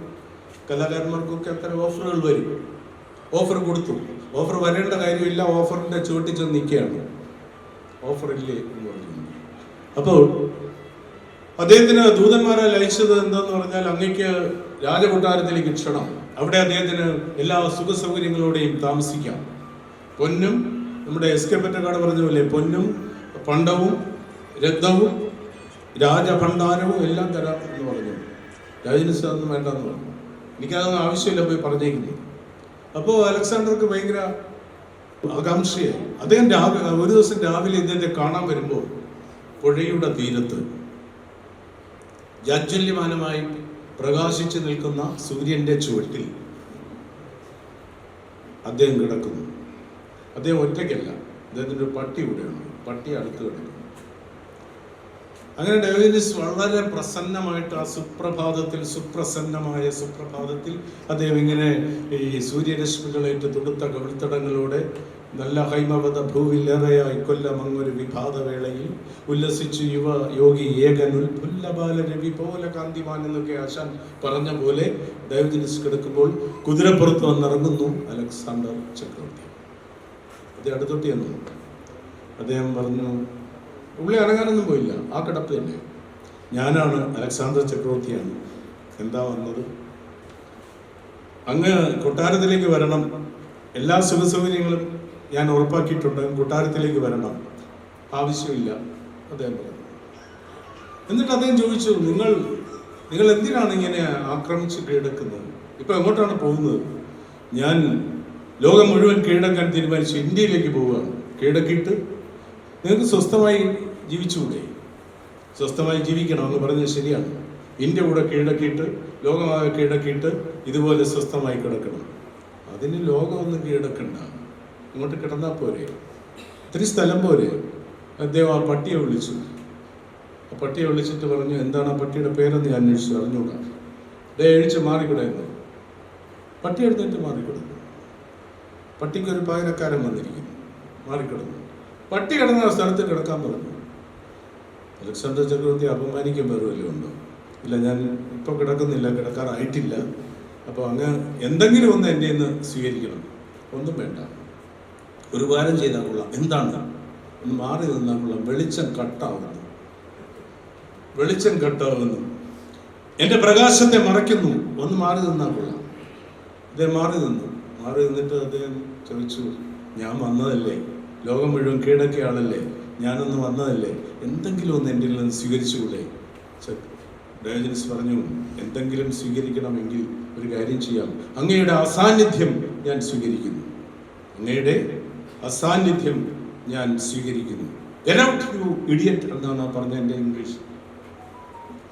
കലാകാരന്മാർക്കും ഒക്കെ അത്തരം ഓഫറുകൾ വരും. ഓഫർ കൊടുത്തു. ഓഫർ വരേണ്ട കാര്യമില്ല, ഓഫറിൻ്റെ ചുവട്ടിൽ ചെന്ന് നിൽക്കുകയാണ്. ഓഫറില്ലേ എന്ന് പറഞ്ഞു. അപ്പോൾ അദ്ദേഹത്തിന് ദൂതന്മാരാൽ അയച്ചത് എന്താന്ന് പറഞ്ഞാൽ, അങ്ങയ്ക്ക് രാജകൊട്ടാരത്തിലേക്ക് ക്ഷണം, അവിടെ അദ്ദേഹത്തിന് എല്ലാ സുഖ സൗകര്യങ്ങളോടെയും താമസിക്കാം. പൊന്നും, നമ്മുടെ എസ് കെ പൊറ്റക്കാട് പറഞ്ഞ പോലെ പൊന്നും പണ്ടവും രക്തവും രാജഭണ്ഡാരവും എല്ലാം തരാം എന്ന് പറഞ്ഞു. രാജനീസ് അതൊന്നും വേണ്ടെന്ന് പറഞ്ഞു. എനിക്കതൊന്നും ആവശ്യമില്ല, പോയി പറഞ്ഞേക്കുന്നു. അപ്പോൾ അലക്സാണ്ടർക്ക് ഭയങ്കര ആകാംക്ഷയായി. അദ്ദേഹം ഒരു ദിവസം രാവിലെ ഇദ്ദേഹത്തെ കാണാൻ വരുമ്പോൾ പുഴയുടെ തീരത്ത് ജാജ്വല്യമാനമായി പ്രകാശിച്ചു നിൽക്കുന്ന സൂര്യന്റെ ചുവട്ടിൽ അദ്ദേഹം കിടക്കുന്നു. അദ്ദേഹം ഒറ്റയ്ക്കല്ല, അദ്ദേഹത്തിൻ്റെ ഒരു പട്ടി കൂടെയാണ്. പട്ടി അടുത്ത് കിടക്കുന്നു. അങ്ങനെ ഡയോജനീസ് വളരെ പ്രസന്നമായിട്ട് ആ സുപ്രഭാതത്തിൽ അദ്ദേഹം ഇങ്ങനെ ഈ സൂര്യരശ്മികളേറ്റ് തുടുത്ത കവിൾത്തടങ്ങളോടെ നല്ല ഹൈമവത ഭൂവിലേറെയായി കൊല്ലമങ്ങൊരു വിഭാതവേളയിൽ ഉല്ലസിച്ചു യുവ യോഗി ഏകനുൽ പുല്ലബാല രവി പോലെ കാന്തിമാൻ എന്നൊക്കെ ആശാൻ പറഞ്ഞ പോലെ ഡയോജനീസ് കിടക്കുമ്പോൾ കുതിരപ്പുറത്ത് വന്നിറങ്ങുന്നു അലക്സാണ്ടർ ചക്രവർത്തി. അദ്ദേഹം അടുത്തൊട്ടി വന്നു. അദ്ദേഹം പറഞ്ഞു, ഉള്ളി അനങ്ങാനൊന്നും പോയില്ല, ആ കിടപ്പ് തന്നെ. ഞാനാണ് അലക്സാണ്ടർ ചക്രവർത്തിയാണ്. എന്താ വന്നത്? അങ്ങ് കൊട്ടാരത്തിലേക്ക് വരണം, എല്ലാ സുഖസൗകര്യങ്ങളും ഞാൻ ഉറപ്പാക്കിയിട്ടുണ്ട്, കൊട്ടാരത്തിലേക്ക് വരണം. ആവശ്യമില്ല അദ്ദേഹം പറഞ്ഞു. എന്നിട്ട് അദ്ദേഹം ചോദിച്ചു, നിങ്ങൾ എന്തിനാണ് ഇങ്ങനെ ആക്രമിച്ച് കീഴടക്കുന്നത്? ഇപ്പൊ എങ്ങോട്ടാണ് പോകുന്നത്? ഞാൻ ലോകം മുഴുവൻ കീഴടക്കാൻ തീരുമാനിച്ചു, ഇന്ത്യയിലേക്ക് പോവുകയാണ്. കീഴടക്കിയിട്ട് നിങ്ങൾക്ക് സ്വസ്ഥമായി ജീവിച്ചുകൂടെ? സ്വസ്ഥമായി ജീവിക്കണം എന്ന് പറഞ്ഞത് ശരിയാണ്. ഇന്ത്യ കൂടെ കീഴടക്കിയിട്ട് ലോകമാകെ കീഴടക്കിയിട്ട് ഇതുപോലെ സ്വസ്ഥമായി കിടക്കണം. അതിന് ലോകമൊന്നും കീഴടക്കണ്ട, ഇങ്ങോട്ട് കിടന്നാൽ പോരെ, ഇത്തിരി സ്ഥലം പോരെ. അദ്ദേഹം ആ പട്ടിയെ വിളിച്ചു. ആ പട്ടിയെ വിളിച്ചിട്ട് പറഞ്ഞു, എന്താണ് ആ പട്ടിയുടെ പേരെന്ന് ഞാൻ അന്വേഷിച്ചു, അറിഞ്ഞൂടാ. എഴിച്ച് മാറിക്കിടന്നു. പട്ടി എടുത്തിട്ട് മാറിക്കിടന്നു. പട്ടിക്കൊരു പകരക്കാരൻ വന്നിരിക്കുന്നു, മാറിക്കിടന്നു. പട്ടി കിടന്ന സ്ഥലത്ത് കിടക്കാൻ പറഞ്ഞു. അലക്സാണ്ടർ ചക്രവർത്തി അപമാനിക്കാൻ വേറുമല്ലോ ഉണ്ടോ? ഇല്ല, ഞാൻ ഇപ്പോൾ കിടക്കുന്നില്ല, കിടക്കാറായിട്ടില്ല. അപ്പോൾ അങ്ങ് എന്തെങ്കിലും ഒന്ന് എൻ്റെ നിന്ന് സ്വീകരിക്കണം. ഒന്നും വേണ്ട, ഒരു ഉപകാരം ചെയ്താൽ കൊള്ളാം. എന്താണ്? ഒന്ന് മാറി നിന്നാൽ കൊള്ളാം. വെളിച്ചം കട്ടാവുന്നു, എൻ്റെ പ്രകാശത്തെ മറയ്ക്കുന്നു. ഒന്ന് മാറി നിന്നാൽ കൊള്ളാം. അദ്ദേഹം മാറി നിന്നിട്ട് അദ്ദേഹം ചോദിച്ചു, ഞാൻ വന്നതല്ലേ, ലോകം മുഴുവൻ കീഴടക്കിയ ആളല്ലേ, ഞാനൊന്ന് വന്നതല്ലേ, എന്തെങ്കിലും ഒന്ന് എൻ്റെ നിന്ന് സ്വീകരിച്ചുകൂടെ? ഡയോജനീസ് പറഞ്ഞു, എന്തെങ്കിലും സ്വീകരിക്കണമെങ്കിൽ ഒരു കാര്യം ചെയ്യാം, അങ്ങയുടെ അസാന്നിധ്യം ഞാൻ സ്വീകരിക്കുന്നു. അങ്ങയുടെ അസാന്നിധ്യം ഞാൻ സ്വീകരിക്കുന്നു. Get out, you idiot എന്നാണ് പറഞ്ഞ എൻ്റെ ഇംഗ്ലീഷ്.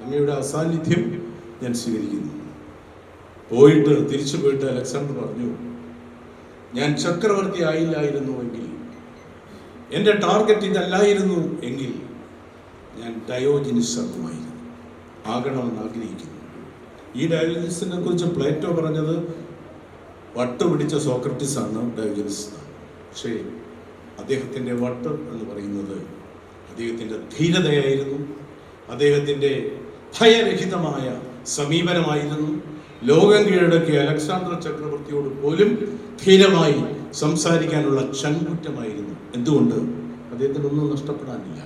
അങ്ങയുടെ അസാന്നിധ്യം ഞാൻ സ്വീകരിക്കുന്നു. തിരിച്ചു പോയിട്ട് അലക്സാണ്ടർ പറഞ്ഞു, ഞാൻ ചക്രവർത്തി ആയില്ലായിരുന്നുവെങ്കിൽ, എൻ്റെ ടാർഗറ്റ് ഇതല്ലായിരുന്നു എങ്കിൽ ഞാൻ ഡയോജനീസ് ആകണമെന്ന് ആഗ്രഹിക്കുന്നു. ഈ ഡയോജനീസിനെ കുറിച്ച് പ്ലേറ്റോ പറഞ്ഞത് വട്ട് പിടിച്ച സോക്രട്ടീസ് ആണ് ഡയോജനീസ്. പക്ഷേ അദ്ദേഹത്തിൻ്റെ വട്ട് എന്ന് പറയുന്നത് അദ്ദേഹത്തിൻ്റെ ധീരതയായിരുന്നു, അദ്ദേഹത്തിൻ്റെ ഭയരഹിതമായ സമീപനമായിരുന്നു. ലോകം കീഴടക്കിയ അലക്സാണ്ടർ ചക്രവർത്തിയോട് പോലും ധീരമായി സംസാരിക്കാനുള്ള ചങ്കുറ്റമായിരുന്നു. എന്തുകൊണ്ട്? അദ്ദേഹത്തിനൊന്നും നഷ്ടപ്പെടാനില്ല,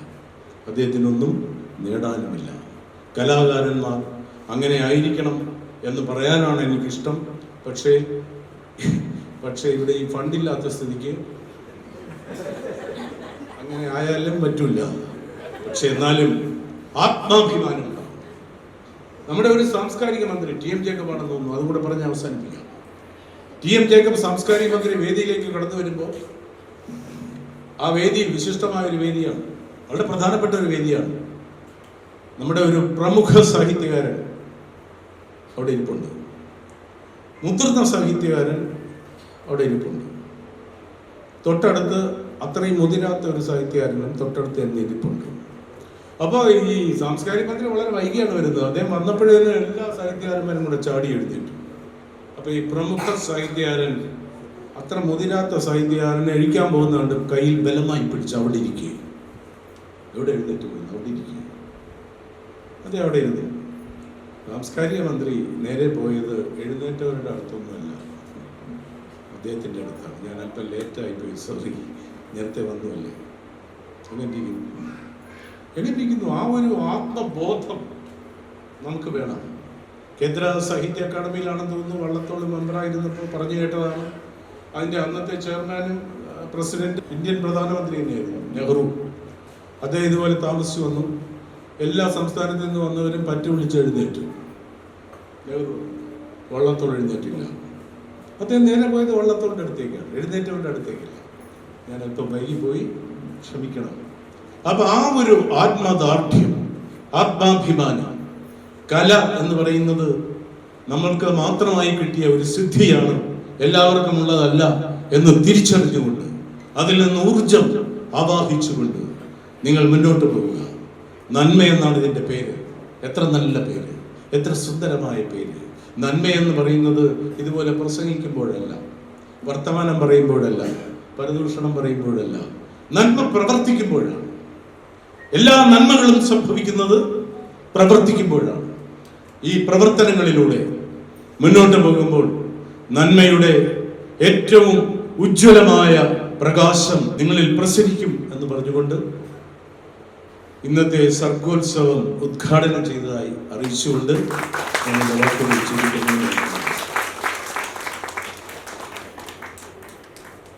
അദ്ദേഹത്തിനൊന്നും നേടാനുമില്ല. കലാകാരന്മാർ അങ്ങനെ ആയിരിക്കണം എന്ന് പറയാനാണ് എനിക്കിഷ്ടം. പക്ഷേ ഇവിടെ ഈ ഫണ്ടില്ലാത്ത സ്ഥിതിക്ക് അങ്ങനെ ആയാലും പറ്റില്ല. പക്ഷെ എന്നാലും ആത്മാഭിമാനം ഉണ്ടാവും. നമ്മുടെ ഒരു സാംസ്കാരിക മന്ത്രി TM ജേക്കബാണെന്ന് തോന്നുന്നു, അതുകൂടെ പറഞ്ഞ് അവസാനിപ്പിക്കാം. TM ജേക്കബ് സാംസ്കാരിക മന്ത്രി വേദിയിലേക്ക് കടന്നു വരുമ്പോൾ ആ വേദി വിശിഷ്ടമായ ഒരു വേദിയാണ്, വളരെ പ്രധാനപ്പെട്ട ഒരു വേദിയാണ്. നമ്മുടെ ഒരു പ്രമുഖ സാഹിത്യകാരൻ അവിടെ ഇരിപ്പുണ്ട്. മുതിർന്ന സാഹിത്യകാരൻ അവിടെ ഇരിപ്പുണ്ട്. തൊട്ടടുത്ത് അത്രയും മുതിരാത്ത ഒരു സാഹിത്യകാരനും തൊട്ടടുത്ത് തന്നെ ഇരിപ്പുണ്ട്. അപ്പോൾ ഈ സാംസ്കാരിക മന്ത്രി വളരെ വൈകിയാണ് വരുന്നത്. അദ്ദേഹം വന്നപ്പോഴേ എല്ലാ സാഹിത്യകാരന്മാരും കൂടെ ചാടി എഴുന്നേറ്റു. അപ്പോൾ ഈ പ്രമുഖ സാഹിത്യകാരൻ, അത്ര മുതിരാത്ത സാഹിത്യകാരനെ എഴിക്കാൻ പോകുന്നുണ്ട്, കയ്യിൽ ബലമായി പിടിച്ച് അവിടെ ഇരിക്കുക. എവിടെ എഴുന്നേറ്റ് പോകുന്നു? അവിടെ ഇരിക്കുക. അതെ, അവിടെ ഇരുന്നു. സാംസ്കാരിക മന്ത്രി നേരെ പോയത് എഴുന്നേറ്റവരുടെ അടുത്തൊന്നുമല്ല, അദ്ദേഹത്തിൻ്റെ അടുത്താണ്. ഞാൻ അല്പം ലേറ്റായി പോയി, സോറി, നേരത്തെ വന്നുമല്ലേ. എങ്ങനെയിരിക്കുന്നു? ആ ഒരു ആത്മബോധം നമുക്ക് വേണം. കേന്ദ്ര സാഹിത്യ അക്കാദമിയിലാണെന്ന് തോന്നുന്നു, വള്ളത്തോൾ മെമ്പറായിരുന്നപ്പോൾ പറഞ്ഞു കേട്ടതാണ്. അതിൻ്റെ അന്നത്തെ ചെയർമാനും പ്രസിഡന്റ് ഇന്ത്യൻ പ്രധാനമന്ത്രി തന്നെയായിരുന്നു, നെഹ്റു. അദ്ദേഹം ഇതുപോലെ താമസിച്ചു വന്നു. എല്ലാ സംസ്ഥാനത്തു നിന്ന് വന്നവരും പറ്റി വിളിച്ച് എഴുന്നേറ്റു. നെഹ്റു, വള്ളത്തോൾ എഴുന്നേറ്റില്ല. അദ്ദേഹം നേരെ പോയത് വള്ളത്തോളിൻ്റെ അടുത്തേക്കാണ്, എഴുന്നേറ്റവരുടെ അടുത്തേക്കില്ല. ഞാൻ അല്പം വൈകി പോയി, ക്ഷമിക്കണം. അപ്പൊ ആ ഒരു ആത്മദാർഢ്യം, ആത്മാഭിമാനം, കല എന്ന് പറയുന്നത് നമ്മൾക്ക് മാത്രമായി കിട്ടിയ ഒരു സിദ്ധിയാണ്, എല്ലാവർക്കും ഉള്ളതല്ല എന്ന് തിരിച്ചറിഞ്ഞുകൊണ്ട് അതിൽ നിന്ന് ഊർജം ആവാഹിച്ചുകൊണ്ട് നിങ്ങൾ മുന്നോട്ട് പോവുക. നന്മ എന്നാണ് ഇതിൻ്റെ പേര്. എത്ര നല്ല പേര്, എത്ര സുന്ദരമായ പേര്. നന്മ എന്ന് പറയുന്നത് ഇതുപോലെ പ്രസംഗിക്കുമ്പോഴല്ല, വർത്തമാനം പറയുമ്പോഴല്ല, പരദൂഷണം പറയുമ്പോഴല്ല, നന്മ പ്രവർത്തിക്കുമ്പോഴാണ്. എല്ലാ നന്മകളും സംഭവിക്കുന്നത് പ്രവർത്തിക്കുമ്പോഴാണ്. ഈ പ്രവർത്തനങ്ങളിലൂടെ മുന്നോട്ട് പോകുമ്പോൾ നന്മയുടെ ഏറ്റവും ഉജ്ജ്വലമായ പ്രകാശം നിങ്ങളിൽ പ്രസരിക്കും എന്ന് പറഞ്ഞുകൊണ്ട് ഇന്നത്തെ സർഗോത്സവം ഉദ്ഘാടനം ചെയ്തതായി അറിയിച്ചുകൊണ്ട് ഞങ്ങളുടെ വാക്കുകൾ